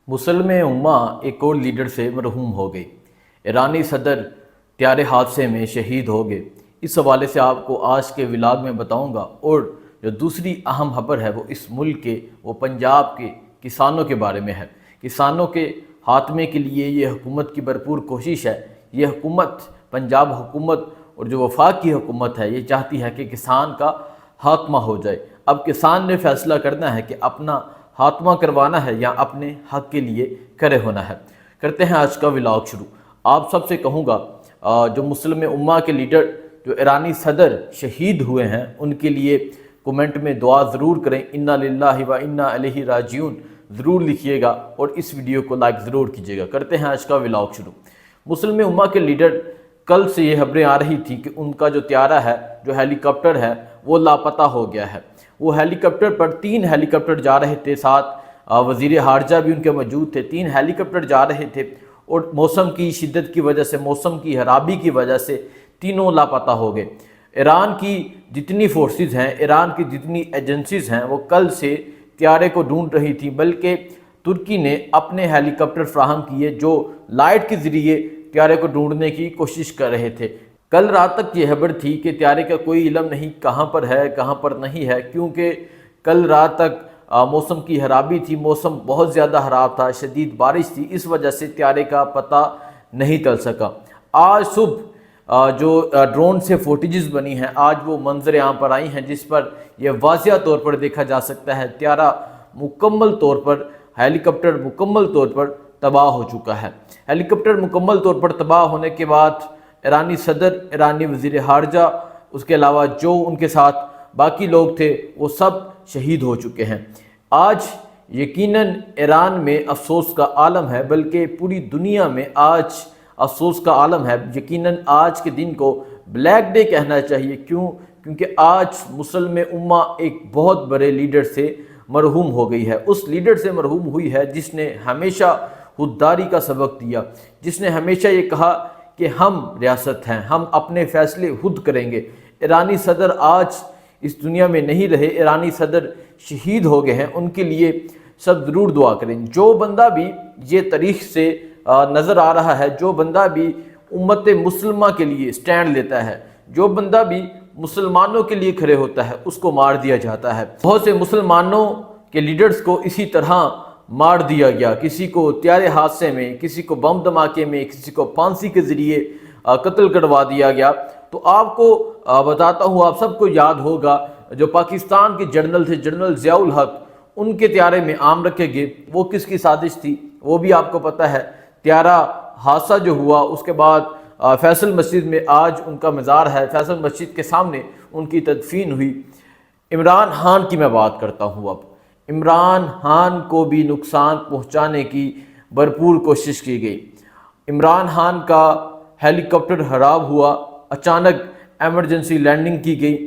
मुसलम उम्मा एक और लीडर से मरहूम हो गई। ईरानी सदर त्यारे हादसे में शहीद हो गए। इस हवाले से आपको आज के व्लॉग में बताऊंगा। और जो दूसरी अहम खबर है वो इस मुल्क के पंजाब के किसानों के बारे में है। किसानों के खात्मे के लिए ये हुकूमत की भरपूर कोशिश है। ये हुकूमत, पंजाब हुकूमत और जो वफाक की हुकूमत है, ये चाहती है कि किसान का खात्मा हो जाए। अब किसान ने फैसला करना है कि अपना खात्मा करवाना है या अपने हक के लिए खड़े होना है। करते हैं आज का व्लॉग शुरू। आप सबसे कहूँगा, जो मुस्लिम उम्मा के लीडर जो ईरानी सदर शहीद हुए हैं, उनके लिए कमेंट में दुआ ज़रूर करें। इन्ना लिल्लाहि व इन्ना इलैहि राजिऊन ज़रूर लिखिएगा और इस वीडियो को लाइक ज़रूर कीजिएगा। करते हैं आज का व्लॉग शुरू। मुस्लिम उम्मा के लीडर, कल से ये खबरें आ रही थी कि उनका जो त्यारा है, जो हेलीकॉप्टर है, वो लापता हो गया है। वो हेलीकॉप्टर पर 3 हेलीकॉप्टर जा रहे थे, साथ वज़ीर खारजा भी उनके मौजूद थे। 3 हेलीकॉप्टर जा रहे थे और मौसम की शिद्दत की वजह से, मौसम की खराबी की वजह से तीनों लापता हो गए। ईरान की जितनी फोर्सेस हैं, ईरान की जितनी एजेंसीज़ हैं, वो कल से त्यारे को ढूंढ रही थी। बल्कि तुर्की ने अपने हेलीकॉप्टर फ्राहम किए जो लाइट के ज़रिए त्यारे को ढूंढने की कोशिश कर रहे थे। कल रात तक ये खबर थी कि त्यारे का कोई इल्म नहीं कहाँ पर है, कहाँ पर नहीं है, क्योंकि कल रात तक मौसम की खराबी थी। मौसम बहुत ज़्यादा ख़राब था, शदीद बारिश थी, इस वजह से त्यारे का पता नहीं चल सका। आज सुबह जो ड्रोन से फुटेजेस बनी हैं, आज वो मंजर आम पर आई हैं, जिस पर यह वाज़िया तौर पर देखा जा सकता है त्यारा मुकम्मल तौर पर, हेलीकॉप्टर मुकम्मल तौर पर तबाह हो चुका है। हेलीकॉप्टर मुकम्मल तौर पर तबाह होने के बाद ईरानी सदर, ईरानी वज़ीर खारजा, उसके अलावा जो उनके साथ बाकी लोग थे, वो सब शहीद हो चुके हैं। आज यकीनन ईरान में अफसोस का आलम है, बल्कि पूरी दुनिया में आज अफसोस का आलम है। यकीनन आज के दिन को ब्लैक डे कहना चाहिए। क्योंकि आज मुसलम उम्मा एक बहुत बड़े लीडर से मरहूम हो गई है। उस लीडर से मरहूम हुई है जिसने हमेशा खुददारी का सबक दिया, जिसने हमेशा ये कहा कि हम रियासत हैं, हम अपने फ़ैसले खुद करेंगे। ईरानी सदर आज इस दुनिया में नहीं रहे, ईरानी सदर शहीद हो गए हैं। उनके लिए सब ज़रूर दुआ करें। जो बंदा भी ये तारीख़ से नज़र आ रहा है, जो बंदा भी उम्मत मुस्लिमा के लिए स्टैंड लेता है, जो बंदा भी मुसलमानों के लिए खड़े होता है, उसको मार दिया जाता है। बहुत से मुसलमानों के लीडर्स को इसी तरह मार दिया गया। किसी को त्यारे हादसे में, किसी को बम धमाके में, किसी को फांसी के ज़रिए कत्ल करवा दिया गया। तो आपको बताता हूँ, आप सबको याद होगा जो पाकिस्तान के जनरल थे, जनरल ज़ियाउल हक, उनके त्यारे में आम रखे गए। वो किसकी साजिश थी वो भी आपको पता है। त्यारा हादसा जो हुआ, उसके बाद फैसल मस्जिद में आज उनका मज़ार है, फैसल मस्जिद के सामने उनकी तदफीन हुई। इमरान खान की मैं बात करता हूँ। अब इमरान खान को भी नुकसान पहुँचाने की भरपूर कोशिश की गई। इमरान खान का हेलीकॉप्टर खराब हुआ, अचानक एमरजेंसी लैंडिंग की गई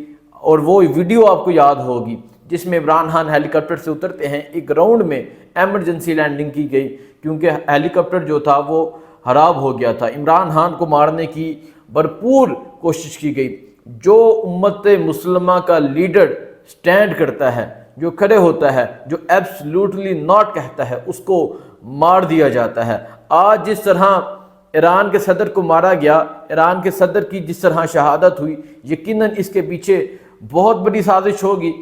और वो वीडियो आपको याद होगी जिसमें इमरान खान हेलीकॉप्टर से उतरते हैं। एक राउंड में एमरजेंसी लैंडिंग की गई क्योंकि हेलीकॉप्टर जो था वो खराब हो गया था। इमरान खान को मारने की भरपूर कोशिश की गई। जो उम्मत मुसलमा का लीडर स्टैंड करता है, जो खड़े होता है, जो एब्सोल्युटली नॉट कहता है, उसको मार दिया जाता है। आज जिस तरह ईरान के सदर को मारा गया, ईरान के सदर की जिस तरह शहादत हुई, यकीनन इसके पीछे बहुत बड़ी साजिश होगी।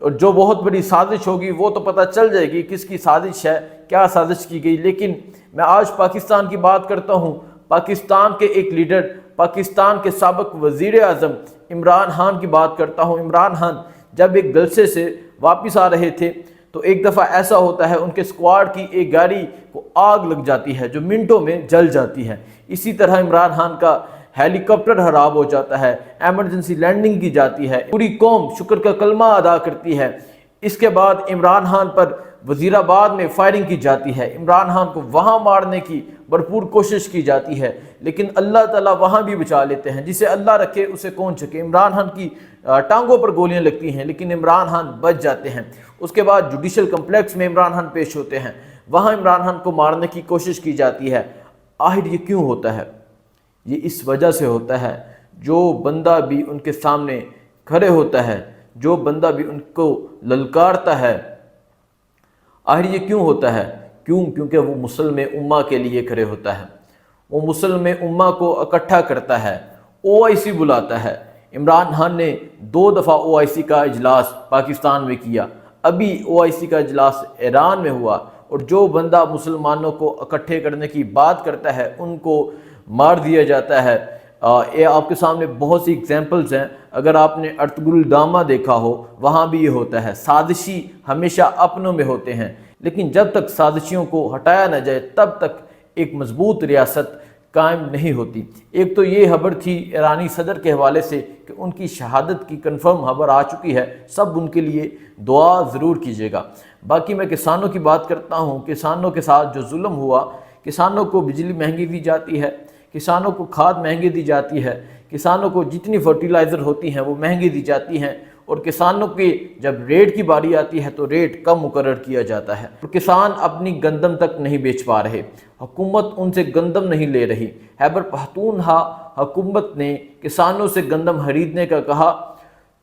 और जो बहुत बड़ी साजिश होगी वो तो पता चल जाएगी किसकी साजिश है, क्या साजिश की गई। लेकिन मैं आज पाकिस्तान की बात करता हूँ। पाकिस्तान के एक लीडर, पाकिस्तान के साबिक वज़ीर आज़म इमरान खान की बात करता हूँ। इमरान खान जब एक जलसे से वापस आ रहे थे तो एक दफ़ा ऐसा होता है, उनके स्क्वाड की एक गाड़ी को आग लग जाती है जो मिनटों में जल जाती है। इसी तरह इमरान खान का हेलीकॉप्टर खराब हो जाता है, एमरजेंसी लैंडिंग की जाती है, पूरी कौम शुक्र का कलमा अदा करती है। इसके बाद इमरान खान पर वज़ीराबाद में फायरिंग की जाती है। इमरान खान को वहाँ मारने की भरपूर कोशिश की जाती है, लेकिन अल्लाह ताला वहाँ भी बचा लेते हैं। जिसे अल्लाह रखे उसे कौन चके। इमरान खान की टांगों पर गोलियां लगती हैं, लेकिन इमरान खान बच जाते हैं। उसके बाद जुडिशल कम्प्लेक्स में इमरान खान पेश होते हैं, वहाँ इमरान खान को मारने की कोशिश की जाती है। आखिर ये क्यों होता है? ये इस वजह से होता है, जो बंदा भी उनके सामने खड़े होता है, जो बंदा भी उनको ललकारता है, आखिर ये क्यों होता है? کیونکہ وہ مسلم امہ کے لیے کھڑے ہوتا ہے، وہ مسلم امہ کو اکٹھا کرتا ہے، OIC بلاتا ہے۔ عمران خان نے 2 دفعہ OIC کا اجلاس پاکستان میں کیا، ابھی OIC کا اجلاس ایران میں ہوا، اور جو بندہ مسلمانوں کو اکٹھے کرنے کی بات کرتا ہے ان کو مار دیا جاتا ہے۔ یہ آپ کے سامنے بہت سی ایگزامپلز ہیں، اگر آپ نے ارطغرل دامہ دیکھا ہو وہاں بھی یہ ہوتا ہے۔ سازشی ہمیشہ اپنوں میں ہوتے ہیں، لیکن جب تک سازشیوں کو ہٹایا نہ جائے تب تک ایک مضبوط ریاست قائم نہیں ہوتی۔ ایک تو یہ خبر تھی ایرانی صدر کے حوالے سے کہ ان کی شہادت کی کنفرم خبر آ چکی ہے، سب ان کے لیے دعا ضرور کیجیے گا۔ باقی میں کسانوں کی بات کرتا ہوں، کسانوں کے ساتھ جو ظلم ہوا، کسانوں کو بجلی مہنگی دی جاتی ہے، کسانوں کو کھاد مہنگی دی جاتی ہے، کسانوں کو جتنی فرٹیلائزر ہوتی ہیں وہ مہنگی دی جاتی ہیں، اور کسانوں کے جب ریٹ کی باری آتی ہے تو ریٹ کم مقرر کیا جاتا ہے، اور کسان اپنی گندم تک نہیں بیچ پا رہے، حکومت ان سے گندم نہیں لے رہی۔ خیبر پختونخوا حکومت نے کسانوں سے گندم خریدنے کا کہا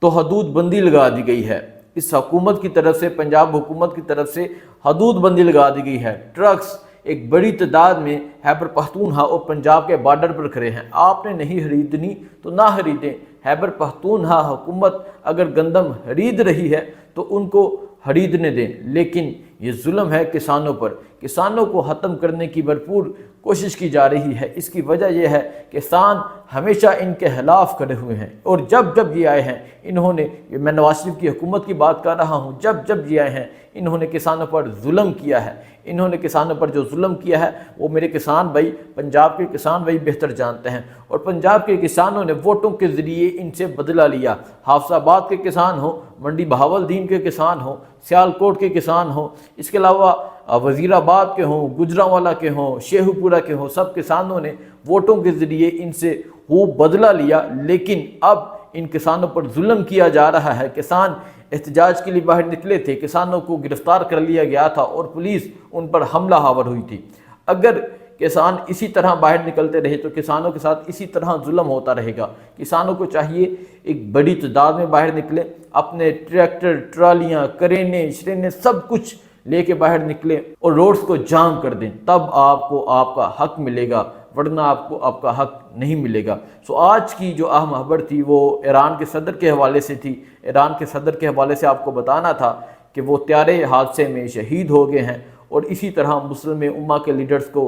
تو حدود بندی لگا دی گئی ہے۔ اس حکومت کی طرف سے، پنجاب حکومت کی طرف سے حدود بندی لگا دی گئی ہے۔ ٹرکس ایک بڑی تعداد میں خیبر پختونخوا اور پنجاب کے بارڈر پر کھڑے ہیں، آپ نے نہیں خریدنی تو نہ خریدیں۔ خیبر پختونخوا حکومت اگر گندم خرید رہی ہے تو ان کو خریدنے دیں، لیکن یہ ظلم ہے کسانوں پر۔ کسانوں کو ختم کرنے کی بھرپور کوشش کی جا رہی ہے۔ اس کی وجہ یہ ہے کہ کسان ہمیشہ ان کے خلاف کھڑے ہوئے ہیں، اور جب یہ آئے ہیں انہوں نے، میں نواز شریف کی حکومت کی بات کر رہا ہوں، جب یہ آئے ہیں انہوں نے کسانوں پر ظلم کیا ہے۔ انہوں نے کسانوں پر جو ظلم کیا ہے وہ میرے کسان بھائی، پنجاب کے کسان بھائی بہتر جانتے ہیں، اور پنجاب کے کسانوں نے ووٹوں کے ذریعے ان سے بدلہ لیا۔ حافظ آباد کے کسان ہوں، منڈی بہاولدین کے کسان ہوں، سیالکوٹ کے کسان ہوں، اس کے علاوہ وزیر آباد کے ہوں، گجرانوالہ کے ہوں، شیخو پورہ کے ہوں، سب کسانوں نے ووٹوں کے ذریعے ان سے خوب بدلہ لیا، لیکن اب ان کسانوں پر ظلم کیا جا رہا ہے۔ کسان احتجاج کے لیے باہر نکلے تھے، کسانوں کو گرفتار کر لیا گیا تھا اور پولیس ان پر حملہ آور ہوئی تھی۔ اگر کسان اسی طرح باہر نکلتے رہے تو کسانوں کے ساتھ اسی طرح ظلم ہوتا رہے گا۔ کسانوں کو چاہیے ایک بڑی تعداد میں باہر نکلیں، اپنے ٹریکٹر، ٹرالیاں، کرینے، شرینے سب کچھ لے کے باہر نکلیں اور روڈز کو جام کر دیں، تب آپ کو آپ کا حق ملے گا، ورنہ آپ کو آپ کا حق نہیں ملے گا۔ آج کی جو اہم خبر تھی وہ ایران کے صدر کے حوالے سے تھی۔ ایران کے صدر کے حوالے سے آپ کو بتانا تھا کہ وہ طیارے حادثے میں شہید ہو گئے ہیں، اور اسی طرح مسلم امہ کے لیڈرز کو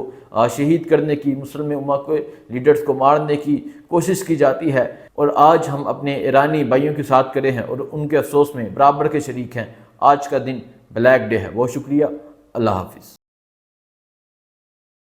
شہید کرنے کی، مسلم امہ کے لیڈرز کو مارنے کی کوشش کی جاتی ہے، اور آج ہم اپنے ایرانی بھائیوں کے ساتھ کھڑے ہیں اور ان کے افسوس میں برابر کے شریک ہیں۔ آج کا دن بلیک ڈے ہے۔ بہت شکریہ، اللہ حافظ۔